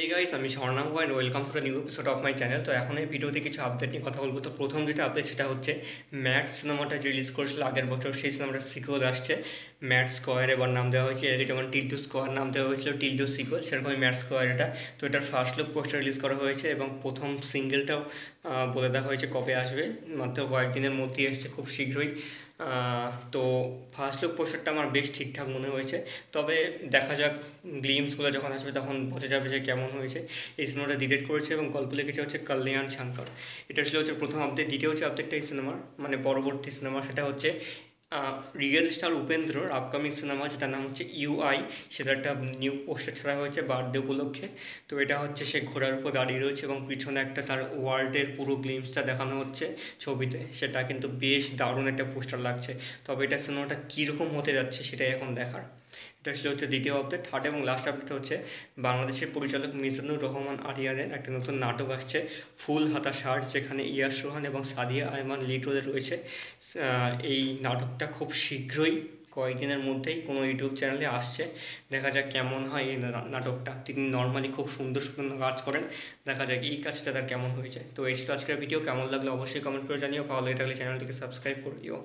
এই গাইস, আমি Swarnanga and welcome to the new episode of my channel. তো এখন এই ভিডিওতে কিছু আপডেট নিয়ে কথা বলবো। তো প্রথম যেটা আপডেট সেটা হচ্ছে ম্যাট সিনেমাটা যে রিলিজ করেছিল আগের বছর, সেই সিনেমাটার সিকুয়েল আসছে। ম্যাট স্কোয়ার এবার নাম দেওয়া হয়েছে। এর যেমন টিলডু স্কোয়ার নাম দেওয়া হয়েছিল, টিলডু সিকুয়েল, সেরকমই ম্যাট স্কোয়ার এটা। তো এটার ফার্স্ট লুক পোস্টার রিলিজ করা হয়েছে এবং প্রথম সিঙ্গেলটাও বলে দেওয়া হয়েছে কবে আসবে। মাত্র কয়েকদিনের মধ্যেই এসছে, খুব শীঘ্রই। তো ফার্স্ট লুক পোস্টারটা আমার বেশ ঠিকঠাক মনে হয়েছে। তবে দেখা যাক, গ্লিমসগুলো যখন আসবে তখন বোঝা যাবে যে কেমন হয়েছে। এই সিনেমাটা ডিরেক্ট করেছে এবং গল্প লিখেছে হচ্ছে কল্যাণ শঙ্কর। এটা ছিল হচ্ছে প্রথম আপডেট। দ্বিতীয় হচ্ছে আপডেটটা এই সিনেমার, মানে পরবর্তী সিনেমা, সেটা হচ্ছে রিয়েল স্টার উপেন্দ্রর আপকামিং সিনেমা, যেটার নাম হচ্ছে ইউআই। সেটা একটা নিউ পোস্টার ছাড়া হয়েছে বার্থডে উপলক্ষে। তো এটা হচ্ছে সে ঘোড়ার উপর দাঁড়িয়ে রয়েছে এবং পিছনে একটা তার ওয়ার্ল্ডের পুরো গ্লিমসটা দেখানো হচ্ছে ছবিতে। সেটা কিন্তু বেশ দারুণ একটা পোস্টার লাগছে। তবে এটা সিনেমাটা কীরকম হতে যাচ্ছে সেটাই এখন দেখার। এটা ছিল হচ্ছে দ্বিতীয় আপডেট। থার্ড এবং লাস্ট আপডেট হচ্ছে বাংলাদেশের পরিচালক মিজানুর রহমান আরিয়ানের একটা নতুন নাটক আসছে, ফুল হাতা শার্ট, যেখানে ইয়াশ রোহান এবং সাদিয়া আয়মান লিড রোলে রয়েছে। এই নাটকটা খুব শীঘ্রই, কয়েকদিনের মধ্যেই কোনো ইউটিউব চ্যানেলে আসছে। দেখা যাক কেমন হয় এই নাটকটা। তিনি নর্মালি খুব সুন্দর সুন্দর কাজ করেন, দেখা যাক এই কাজটা তার কেমন হয়েছে। তো এই ছিল আজকের ভিডিও। কেমন লাগলো অবশ্যই কমেন্ট করে জানিও। ভালো লাগে থাকলে চ্যানেলটিকে সাবস্ক্রাইব করে দিও।